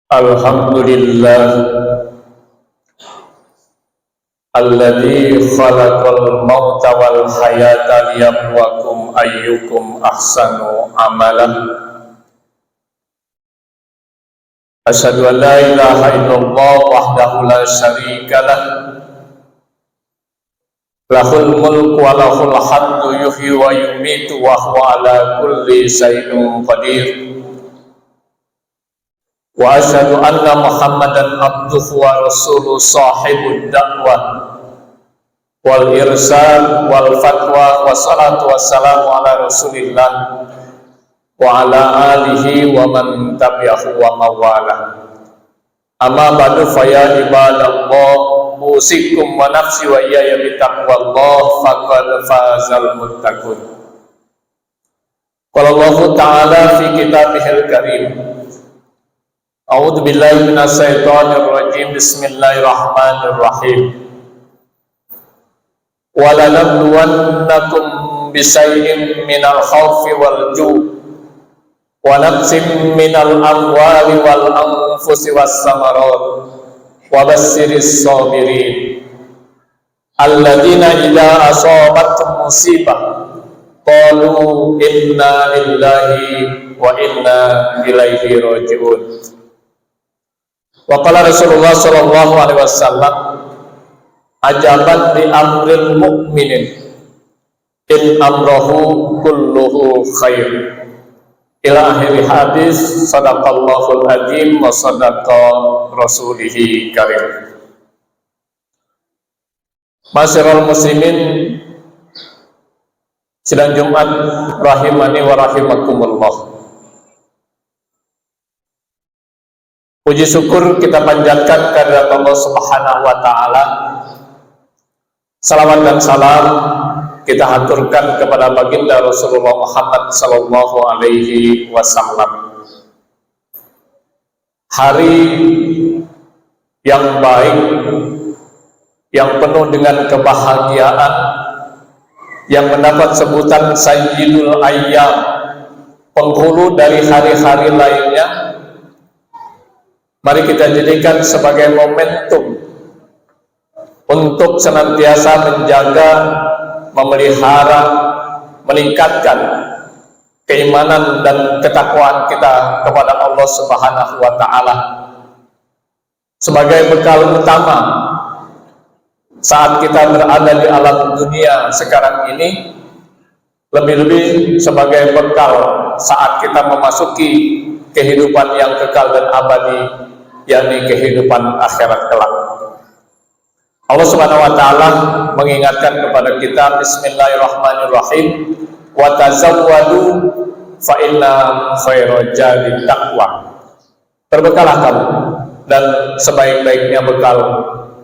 Alhamdulillah alladzi khalaqal mauta wal hayata liyabluwakum ayyukum ahsanu amalan. Asyhadu an la ilaha illallah wahdahu la syarikalah, lahul mulku wa lahul hamdu yuhyi wa yumitu wa huwa ala kulli syai'in qadir. Wa asyhadu anna Muhammadan abduhu wa rasuluhu sahibud da'wah wal irsal wal fatwa wa salatu wassalamu ala rasulillah wa ala alihi wa man tabi'ahu wa mawalah. Amma ba'du fa ya ibadallah, usikum wa nafsi wa iyaya bitaqwallah faqad fazal muttaqun. Qala Allah ta'ala fi kitabihil karim, a'udzu billahi minasy syaithanir rajim, bismillahirrahmanirrahim. Wa lanabluwannakum bisyai'in minal khaufi wal ju' wa naqsim minal amwali wal anfusi was samarat wa bassiris sabirin alladzina idza asabatuhum musibah qalu inna lillahi wa inna ilaihi raji'un. Wa qala Rasulullah sallallahu alaihi wasallam, ajaban li amril mu'minin in amrahu kulluhu khair. Ila akhir hadis. Sadaqallahul azim wa sadaqa rasulihi karim. Masyiral muslimin sidang Jumat rahimani wa rahimakumullah. Puji syukur kita panjatkan kehadirat Allah Subhanahu wa taala. Salawat dan salam kita haturkan kepada baginda Rasulullah Muhammad sallallahu alaihi wasallam. Hari yang baik, yang penuh dengan kebahagiaan, yang mendapat sebutan Sayyidul Ayyam, penghulu dari hari-hari lainnya. Mari kita jadikan sebagai momentum untuk senantiasa menjaga, memelihara, meningkatkan keimanan dan ketakwaan kita kepada Allah Subhanahu wa taala sebagai bekal utama saat kita berada di alam dunia sekarang ini, lebih-lebih sebagai bekal saat kita memasuki kehidupan yang kekal dan abadi, yakni kehidupan akhirat kelak. Allah Subhanahu wa taala mengingatkan kepada kita, bismillahirrahmanirrahim, wa tazawwadu fa inna khairal zadi taqwa. Berbekalah kamu, dan sebaik-baiknya bekal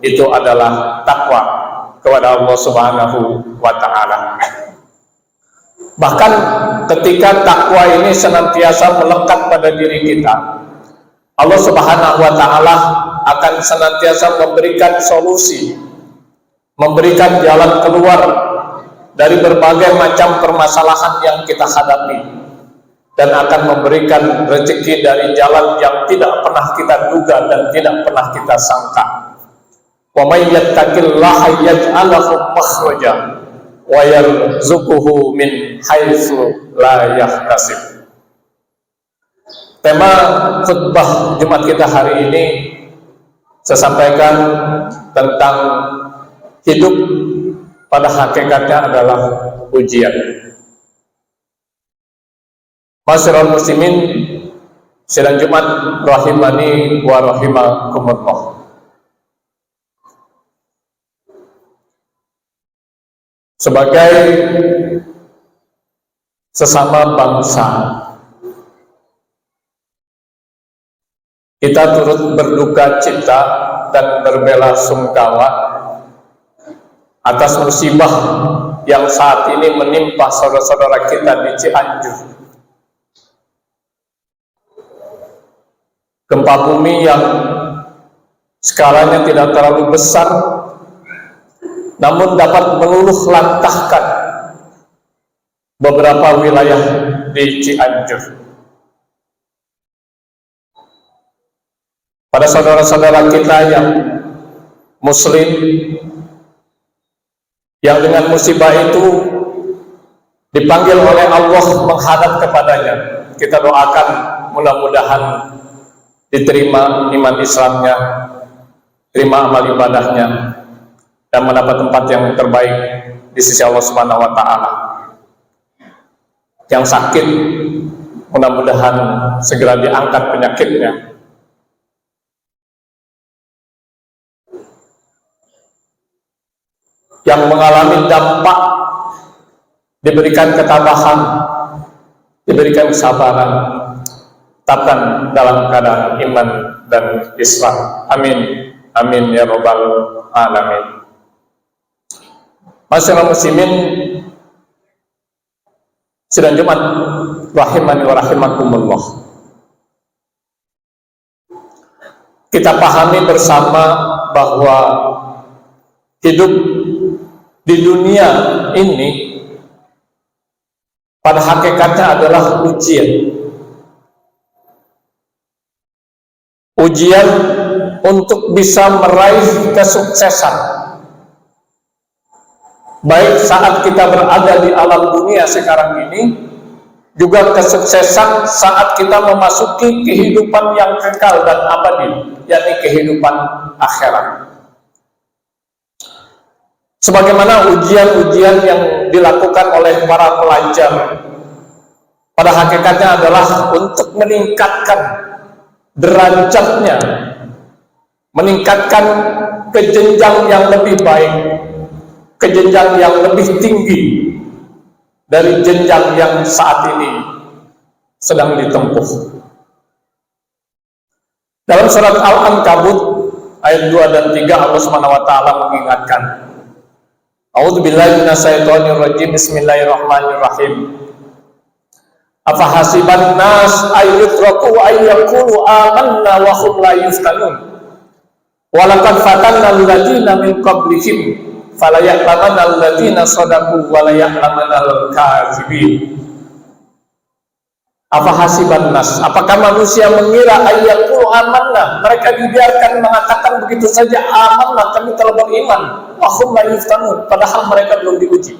itu adalah takwa kepada Allah Subhanahu wa taala. Bahkan ketika takwa ini senantiasa melekat pada diri kita, Allah Subhanahu wa taala akan senantiasa memberikan solusi, memberikan jalan keluar dari berbagai macam permasalahan yang kita hadapi, dan akan memberikan rezeki dari jalan yang tidak pernah kita duga dan tidak pernah kita sangka. Wa may yattaqillaha yaj'al lahu makhraja wa yarzuquhu min haitsu la yahtasib. Tema khutbah Jumat kita hari ini saya sampaikan tentang hidup pada hakikatnya adalah ujian. Masyiral muslimin sidang Jumat rahimani wa rahimakumullah. Sebagai sesama bangsa, kita turut berduka cita dan berbelasungkawa atas musibah yang saat ini menimpa saudara-saudara kita di Cianjur. Gempa bumi yang skalanya tidak terlalu besar, namun dapat meluluh lantahkan beberapa wilayah di Cianjur. pada saudara-saudara kita yang muslim yang dengan musibah itu dipanggil oleh Allah menghadap kepadanya. Kita doakan mudah-mudahan diterima iman Islamnya, terima amal ibadahnya, dan mendapat tempat yang terbaik di sisi Allah Subhanahu wa Ta'ala. Yang sakit mudah-mudahan segera diangkat penyakitnya. Yang mengalami dampak diberikan ketabahan, diberikan kesabaran, tetapkan dalam keadaan iman dan Islam. Amin. Amin ya rabbal alamin. Masyaallah muslimin sidang Jumat rahimani wa rahimakumullah. Kita pahami bersama bahwa hidup di dunia ini pada hakikatnya adalah ujian. Ujian untuk bisa meraih kesuksesan. Baik saat kita berada di alam dunia sekarang ini, juga kesuksesan saat kita memasuki kehidupan yang kekal dan abadi, yakni kehidupan akhirat. Sebagaimana ujian-ujian yang dilakukan oleh para pelajar pada hakikatnya adalah untuk meningkatkan derajatnya, meningkatkan ke jenjang yang lebih baik, ke jenjang yang lebih tinggi dari jenjang yang saat ini sedang ditempuh. Dalam surat Al-Ankabut ayat 2 dan 3 Allah Subhanahu wa taala mengingatkan, A'udzubillahi minasyaitonirrajim. Bismillahirrahmanirrahim. Afa hasiban nas ayyutraku ayyaqulu amanna wa hum la yuftanun. Wa laqad fatanna alladziina min qablihim fala ya'lamanna alladziina shadaqu wa la ya'lamanna al-kadzibin. Afa hasiban nas, apakah manusia mengira ayyaqulu amanna, mereka dibiarkan mengatakan begitu saja amanna, kami telah beriman, wa hum la yuftanun, padahal mereka belum diuji.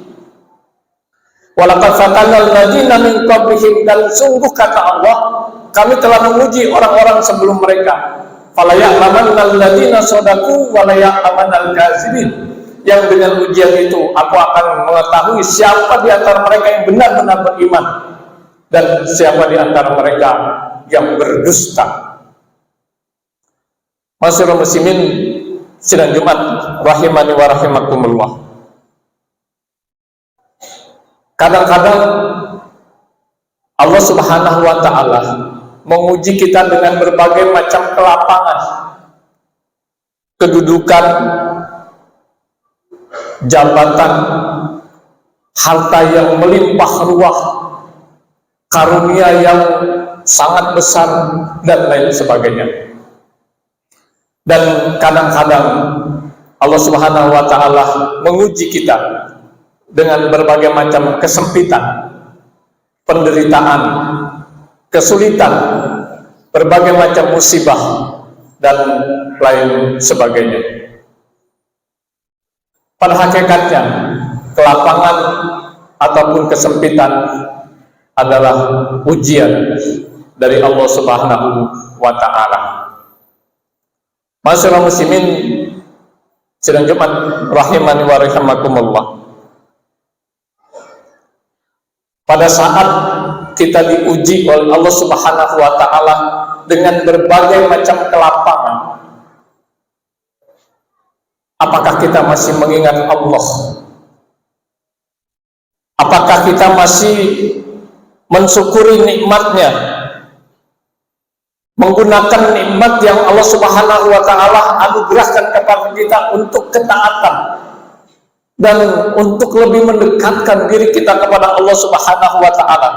Walaqad fatanna alladziina min qablihim, dan sungguh kata Allah, kami telah menguji orang-orang sebelum mereka. Fala ya'lamanna alladziina shadaqu wa la ya'lamanna al-kadzibin. Yang dengan ujian itu aku akan mengetahui siapa di antara mereka yang benar-benar beriman dan siapa di antara mereka yang berdusta. Masyaallah muslimin sidang Jumat rahimani wa rahimakumullah. Kadang-kadang Allah Subhanahu wa taala menguji kita dengan berbagai macam kelapangan, kedudukan, jabatan, harta yang melimpah ruah, karunia yang sangat besar, dan lain sebagainya. Dan kadang-kadang Allah Subhanahu wa taala menguji kita dengan berbagai macam kesempitan, penderitaan, kesulitan, berbagai macam musibah, dan lain sebagainya. Pada hakikatnya, kelapangan ataupun kesempitan adalah ujian dari Allah Subhanahu wa taala. Masyaallah muslimin sidang Jumat rahimani wa rahimakumullah. Pada saat kita diuji oleh Allah Subhanahu wa taala dengan berbagai macam kelapangan, apakah kita masih mengingat Allah? Apakah kita masih mensyukuri nikmatnya, menggunakan nikmat yang Allah Subhanahu wa taala anugerahkan kepada kita untuk ketaatan dan untuk lebih mendekatkan diri kita kepada Allah Subhanahu wa taala,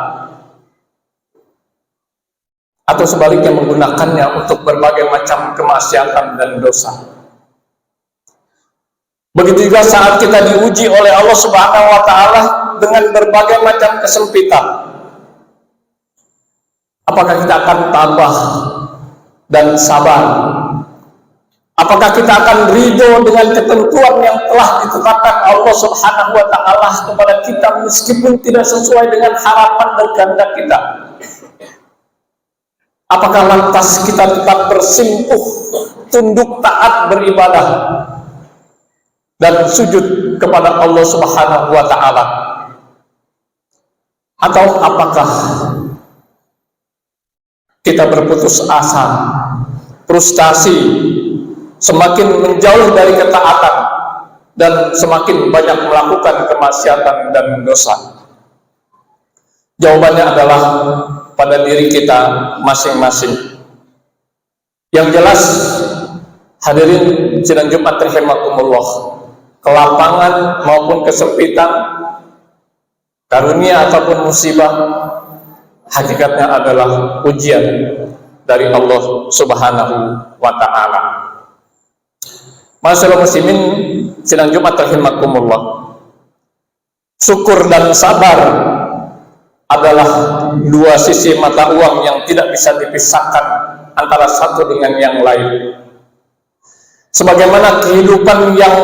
atau sebaliknya menggunakannya untuk berbagai macam kemaksiatan dan dosa? Begitu juga saat kita diuji oleh Allah Subhanahu wa taala dengan berbagai macam kesempitan, apakah kita akan tabah dan sabar. Apakah kita akan ridho dengan ketentuan yang telah ditetapkan Allah Subhanahu wa Ta'ala kepada kita meskipun tidak sesuai dengan harapan dan kehendak kita? Apakah lantas kita tetap bersimpuh, tunduk taat beribadah dan sujud kepada Allah Subhanahu wa Ta'ala? Atau apakah kita berputus asa, frustasi, semakin menjauh dari ketaatan dan semakin banyak melakukan kemaksiatan dan dosa? Jawabannya adalah pada diri kita masing-masing. Yang jelas, hadirin sidang Jumat rahimakumullah, kelapangan maupun kesempitan, karunia ataupun musibah, hakikatnya adalah ujian dari Allah Subhanahu wa Ta'ala. Masyaallah muslimin sidang Jumat rahimakumullah, syukur dan sabar adalah dua sisi mata uang yang tidak bisa dipisahkan antara satu dengan yang lain. Sebagaimana kehidupan yang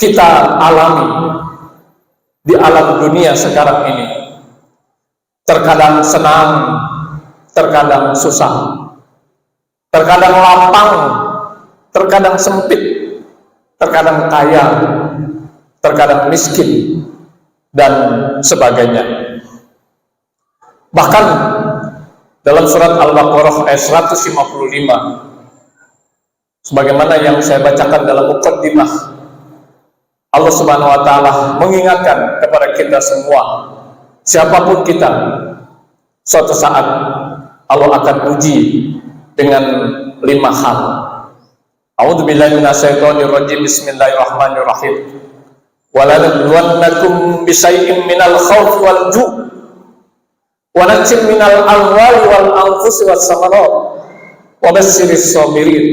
kita alami di alam dunia sekarang ini, terkadang senang, terkadang susah, terkadang lapang, terkadang sempit, terkadang kaya, terkadang miskin, dan sebagainya. Bahkan dalam surat Al-Baqarah ayat 155, sebagaimana yang saya bacakan dalam muqaddimah, Allah Subhanahu wa Ta'ala mengingatkan kepada kita semua, siapapun kita, suatu saat Allah akan uji dengan 5 hal. A'udzubillahi minasyaitonirrajim. Bismillahirrahmanirrahim. Walanabluwannakum bisyai'in minal khawfi wal ju' wa naqsin minal amwali wal anfusi was samarat wa basyyiris sabirin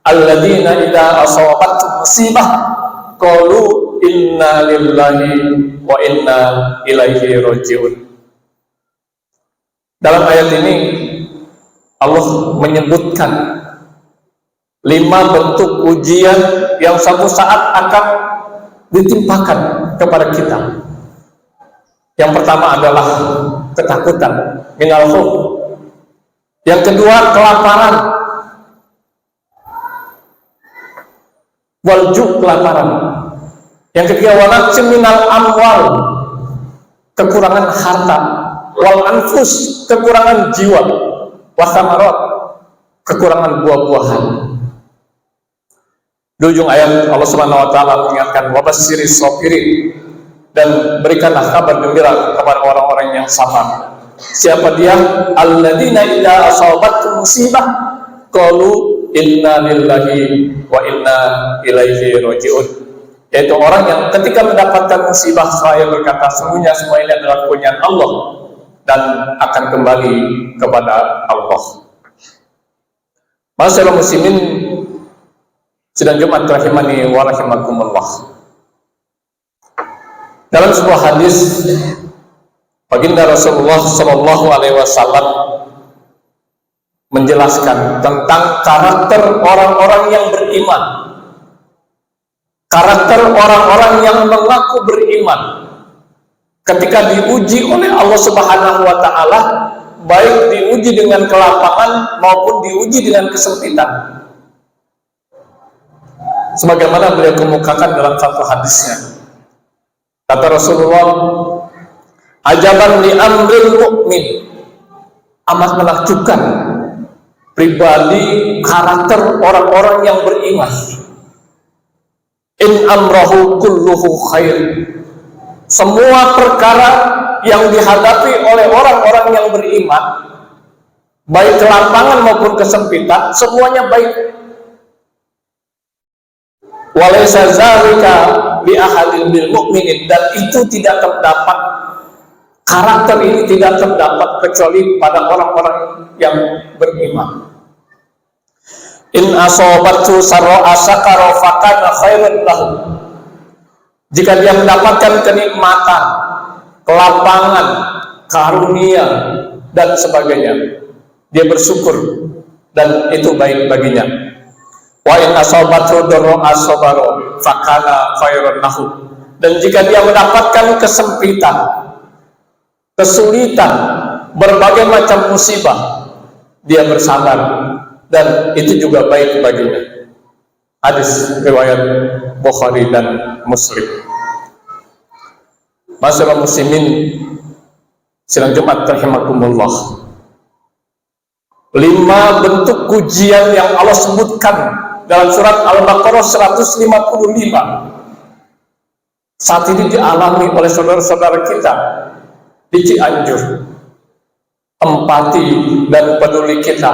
alladzina idza asabathum musibah qalu inna lillahi wa inna ilaihi raji'un. Dalam ayat ini Allah menyebutkan 5 bentuk ujian yang suatu saat akan ditimpakan kepada kita. Yang pertama adalah ketakutan, minal khauf. Yang kedua kelaparan, walju, kelaparan. Yang ketiga wanaqsim minal amwal, kekurangan harta, wal anfus, kekurangan jiwa, wasamarat, kekurangan buah-buahan. Di ujung ayat Allah Subhanahu wa Ta'ala mengingatkan wabasyiris sabirin, dan berikanlah kabar gembira kepada orang-orang yang sabar. Siapa dia? Alladzina idza asabathum musibah qalu inna lillahi wa inna ilaihi raji'un. Yaitu orang yang ketika mendapatkan musibah saya berkata, sungguhnya semua ini adalah punyaan Allah dan akan kembali kepada Allah. Masyaallah muslimin sidang Jumat rahimani wa rahimakumullah. Dalam sebuah hadis, baginda Rasulullah Shallallahu Alaihi Wasallam menjelaskan tentang karakter orang-orang yang beriman, karakter orang-orang yang mengaku beriman ketika diuji oleh Allah Subhanahu Wa Ta'ala, baik diuji dengan kelapangan maupun diuji dengan kesempitan. Sebagaimana beliau kemukakan dalam satu hadisnya, kata Rasulullah, ajaban li amril mu'min, amat menakjubkan pribadi karakter orang-orang yang beriman. In amrahu kulluhu khair, semua perkara yang dihadapi oleh orang-orang yang beriman, baik kelapangan maupun kesempitan, semuanya baik. Walaysa zalika bi ahadin bil mu'minin, dan itu tidak terdapat, karakter ini tidak terdapat kecuali pada orang-orang yang beriman. In asobatu sarra'a syakara fakana khairan lahu, jika dia mendapatkan kenikmatan, kelapangan, karunia dan sebagainya, dia bersyukur dan itu baik baginya. Wa in asabathu dharra asabara fakana khairan lahu. Dan jika dia mendapatkan kesempitan, kesulitan, berbagai macam musibah, dia bersabar dan itu juga baik baginya. Hadis riwayat Bukhari dan Muslim. Masyaallah muslimin sidang Jumat rahimakumullah. 5 bentuk pujian yang Allah sebutkan dalam surat Al-Baqarah 155 saat ini dialami oleh saudara-saudara kita di Cianjur. Empati dan peduli kita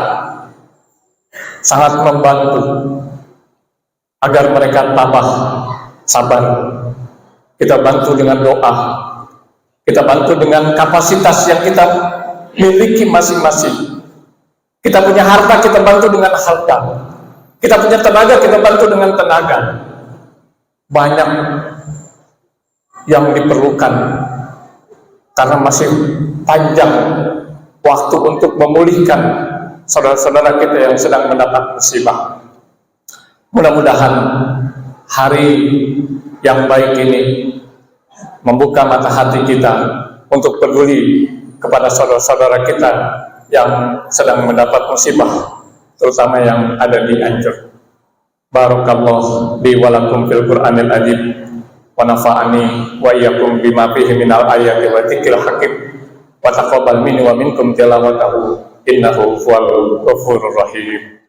sangat membantu agar mereka tabah, sabar. Kita bantu dengan doa, kita bantu dengan kapasitas yang kita miliki masing-masing. Kita punya harta, kita bantu dengan harta. Kita punya tenaga, kita bantu dengan tenaga. Banyak yang diperlukan karena masih panjang waktu untuk memulihkan saudara-saudara kita yang sedang mendapat musibah. Mudah-mudahan hari yang baik ini membuka mata hati kita untuk peduli kepada saudara-saudara kita yang sedang mendapat musibah, terutama yang ada di Cianjur. Barakallahu li wa lakum fil Qur'anil azim wa nafa'ani wa iyyakum bima fihi minal ayati wa dzikril hakim wa taqabbal minni wa minkum tilawatahu innahu huwal ghafurur rahim.